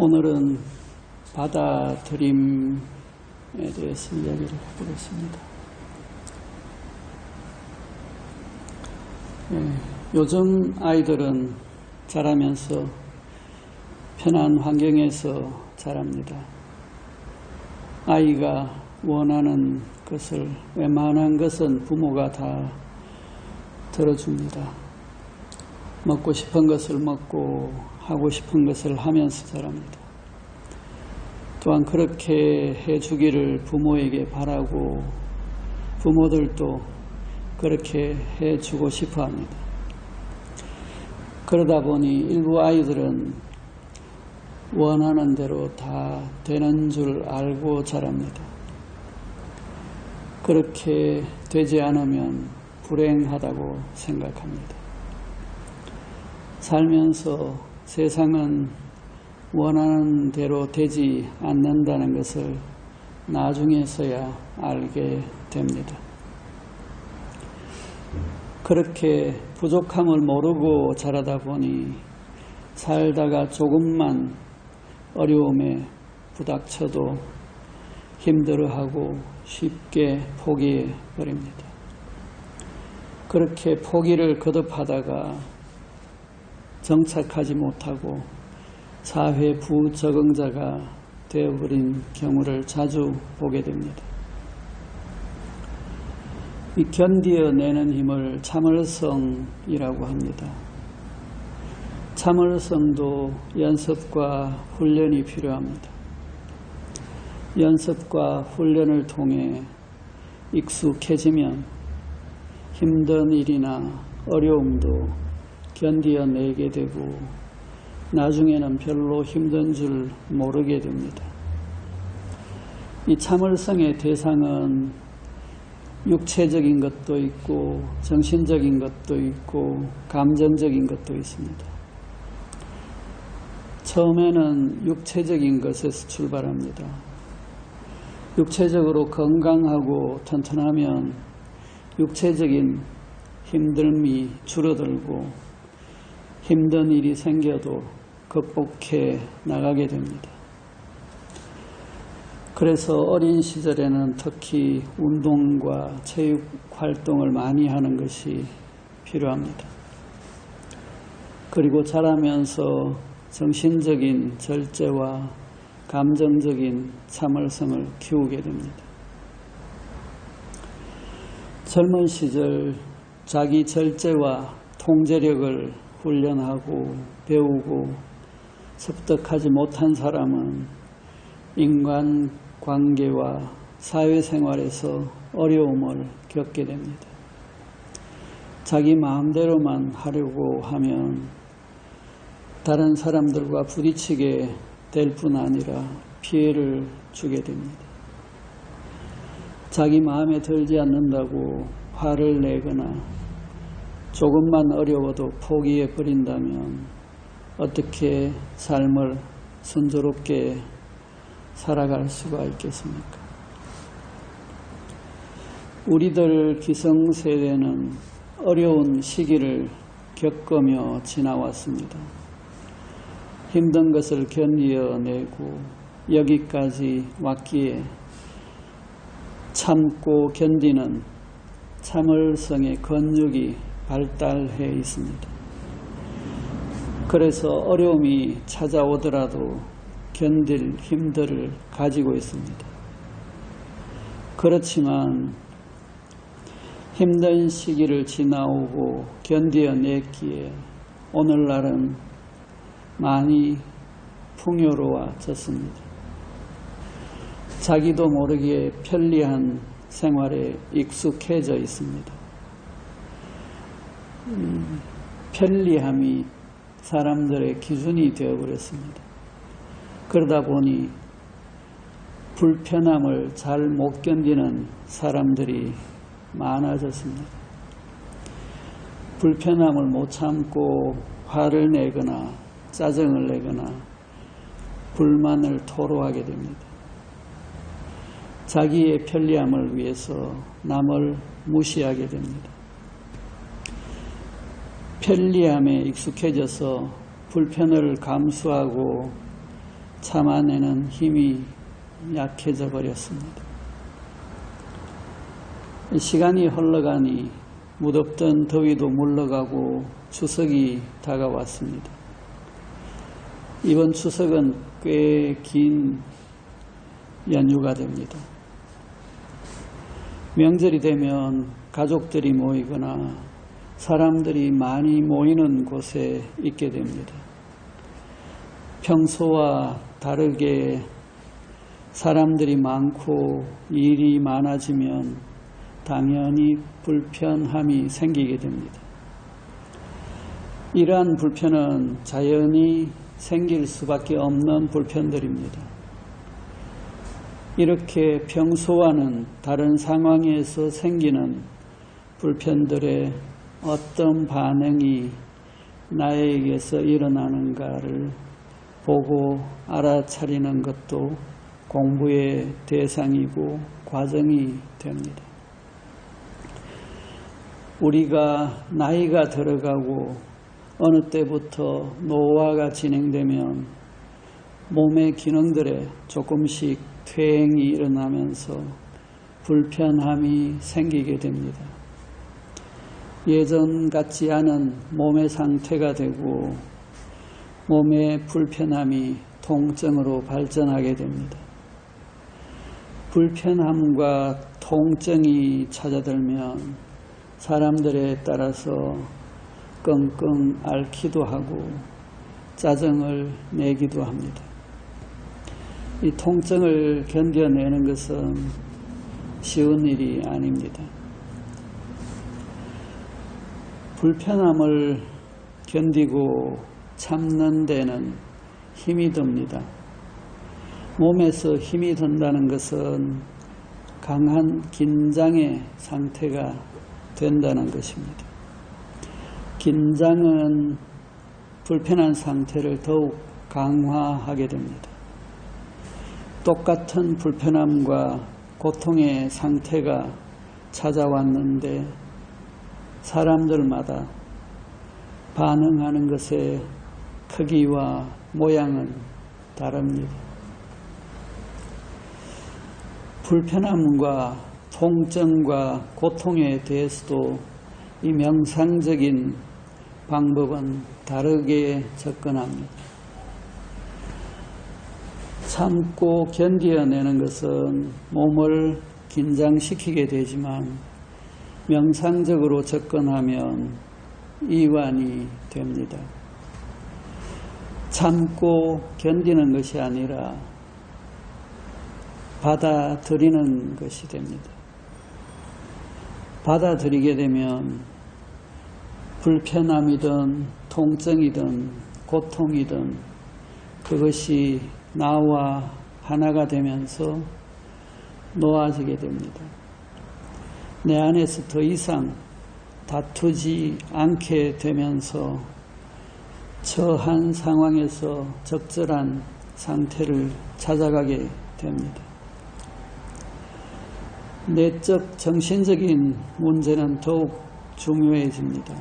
오늘은 받아들임에 대해서 이야기를 해보겠습니다. 요즘 아이들은 자라면서 편한 환경에서 자랍니다. 아이가 원하는 것을, 웬만한 것은 부모가 다 들어줍니다. 먹고 싶은 것을 먹고 하고 싶은 것을 하면서 자랍니다. 또한 그렇게 해주기를 부모에게 바라고 부모들도 그렇게 해주고 싶어 합니다. 그러다 보니 일부 아이들은 원하는 대로 다 되는 줄 알고 자랍니다. 그렇게 되지 않으면 불행하다고 생각합니다. 살면서 세상은 원하는 대로 되지 않는다는 것을 나중에서야 알게 됩니다. 그렇게 부족함을 모르고 자라다 보니 살다가 조금만 어려움에 부닥쳐도 힘들어하고 쉽게 포기해버립니다. 그렇게 포기를 거듭하다가 정착하지 못하고 사회 부적응자가 되어버린 경우를 자주 보게 됩니다. 이 견디어내는 힘을 참을성이라고 합니다. 참을성도 연습과 훈련이 필요합니다. 연습과 훈련을 통해 익숙해지면 힘든 일이나 어려움도 견디어내게 되고 나중에는 별로 힘든 줄 모르게 됩니다. 이 참을성의 대상은 육체적인 것도 있고 정신적인 것도 있고 감정적인 것도 있습니다. 처음에는 육체적인 것에서 출발합니다. 육체적으로 건강하고 튼튼하면 육체적인 힘듦이 줄어들고 힘든 일이 생겨도 극복해 나가게 됩니다. 그래서 어린 시절에는 특히 운동과 체육 활동을 많이 하는 것이 필요합니다. 그리고 자라면서 정신적인 절제와 감정적인 참을성을 키우게 됩니다. 젊은 시절 자기 절제와 통제력을 훈련하고 배우고 습득하지 못한 사람은 인간관계와 사회생활에서 어려움을 겪게 됩니다. 자기 마음대로만 하려고 하면 다른 사람들과 부딪히게 될 뿐 아니라 피해를 주게 됩니다. 자기 마음에 들지 않는다고 화를 내거나 조금만 어려워도 포기해버린다면 어떻게 삶을 순조롭게 살아갈 수가 있겠습니까? 우리들 기성세대는 어려운 시기를 겪으며 지나왔습니다. 힘든 것을 견디어내고 여기까지 왔기에 참고 견디는 참을성의 근육이 발달해 있습니다. 그래서 어려움이 찾아오더라도 견딜 힘들을 가지고 있습니다. 그렇지만 힘든 시기를 지나오고 견디어냈기에 오늘날은 많이 풍요로워졌습니다. 자기도 모르게 편리한 생활에 익숙해져 있습니다. 편리함이 사람들의 기준이 되어버렸습니다. 그러다 보니 불편함을 잘 못 견디는 사람들이 많아졌습니다. 불편함을 못 참고 화를 내거나 짜증을 내거나 불만을 토로하게 됩니다. 자기의 편리함을 위해서 남을 무시하게 됩니다. 편리함에 익숙해져서 불편을 감수하고 참아내는 힘이 약해져 버렸습니다. 시간이 흘러가니 무덥던 더위도 물러가고 추석이 다가왔습니다. 이번 추석은 꽤 긴 연휴가 됩니다. 명절이 되면 가족들이 모이거나 사람들이 많이 모이는 곳에 있게 됩니다. 평소와 다르게 사람들이 많고 일이 많아지면 당연히 불편함이 생기게 됩니다. 이러한 불편은 자연히 생길 수밖에 없는 불편들입니다. 이렇게 평소와는 다른 상황에서 생기는 불편들의 어떤 반응이 나에게서 일어나는가를 보고 알아차리는 것도 공부의 대상이고 과정이 됩니다. 우리가 나이가 들어가고 어느 때부터 노화가 진행되면 몸의 기능들에 조금씩 퇴행이 일어나면서 불편함이 생기게 됩니다. 예전 같지 않은 몸의 상태가 되고 몸의 불편함이 통증으로 발전하게 됩니다. 불편함과 통증이 찾아들면 사람들에 따라서 끙끙 앓기도 하고 짜증을 내기도 합니다. 이 통증을 견뎌내는 것은 쉬운 일이 아닙니다. 불편함을 견디고 참는 데는 힘이 듭니다. 몸에서 힘이 든다는 것은 강한 긴장의 상태가 된다는 것입니다. 긴장은 불편한 상태를 더욱 강화하게 됩니다. 똑같은 불편함과 고통의 상태가 찾아왔는데 사람들마다 반응하는 것의 크기와 모양은 다릅니다. 불편함과 통증과 고통에 대해서도 이 명상적인 방법은 다르게 접근합니다. 참고 견뎌내는 것은 몸을 긴장시키게 되지만 명상적으로 접근하면 이완이 됩니다. 참고 견디는 것이 아니라 받아들이는 것이 됩니다. 받아들이게 되면 불편함이든 통증이든 고통이든 그것이 나와 하나가 되면서 놓아지게 됩니다. 내 안에서 더 이상 다투지 않게 되면서 처한 상황에서 적절한 상태를 찾아가게 됩니다. 내적 정신적인 문제는 더욱 중요해집니다.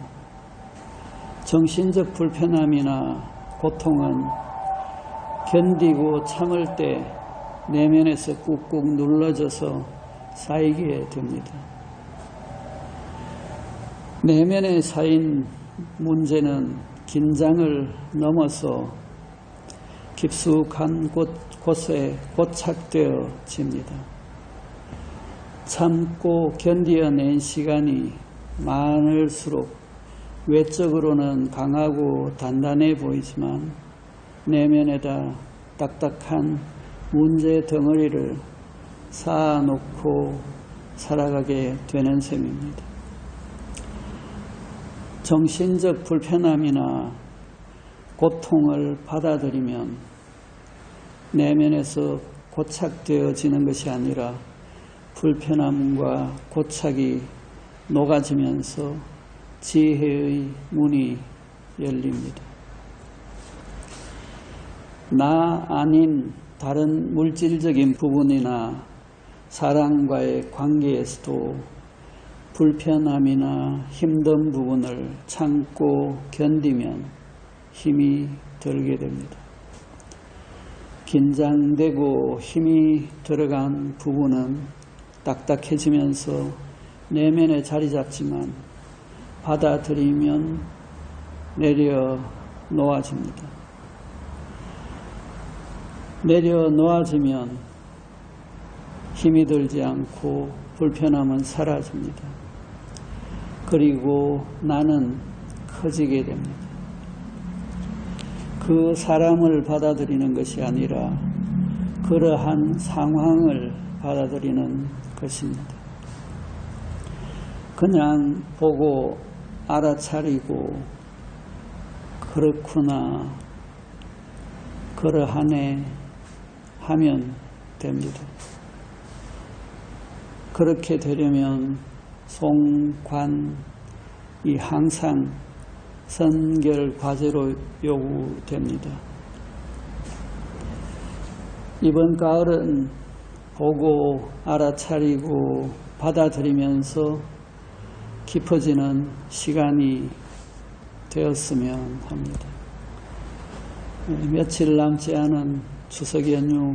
정신적 불편함이나 고통은 견디고 참을 때 내면에서 꾹꾹 눌러져서 쌓이게 됩니다. 내면에 쌓인 문제는 긴장을 넘어서 깊숙한 곳에 고착되어집니다. 참고 견뎌낸 시간이 많을수록 외적으로는 강하고 단단해 보이지만 내면에다 딱딱한 문제 덩어리를 쌓아놓고 살아가게 되는 셈입니다. 정신적 불편함이나 고통을 받아들이면 내면에서 고착되어지는 것이 아니라 불편함과 고착이 녹아지면서 지혜의 문이 열립니다. 나 아닌 다른 물질적인 부분이나 사람과의 관계에서도 불편함이나 힘든 부분을 참고 견디면 힘이 들게 됩니다. 긴장되고 힘이 들어간 부분은 딱딱해지면서 내면에 자리 잡지만 받아들이면 내려놓아집니다. 내려놓아지면 힘이 들지 않고 불편함은 사라집니다. 그리고 나는 커지게 됩니다. 그 사람을 받아들이는 것이 아니라 그러한 상황을 받아들이는 것입니다. 그냥 보고 알아차리고 그렇구나, 그러하네 하면 됩니다. 그렇게 되려면 송관이 항상 선결 과제로 요구됩니다. 이번 가을은 보고 알아차리고 받아들이면서 깊어지는 시간이 되었으면 합니다. 며칠 남지 않은 추석 연휴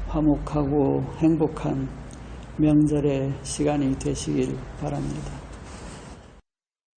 화목하고 행복한 명절의 시간이 되시길 바랍니다.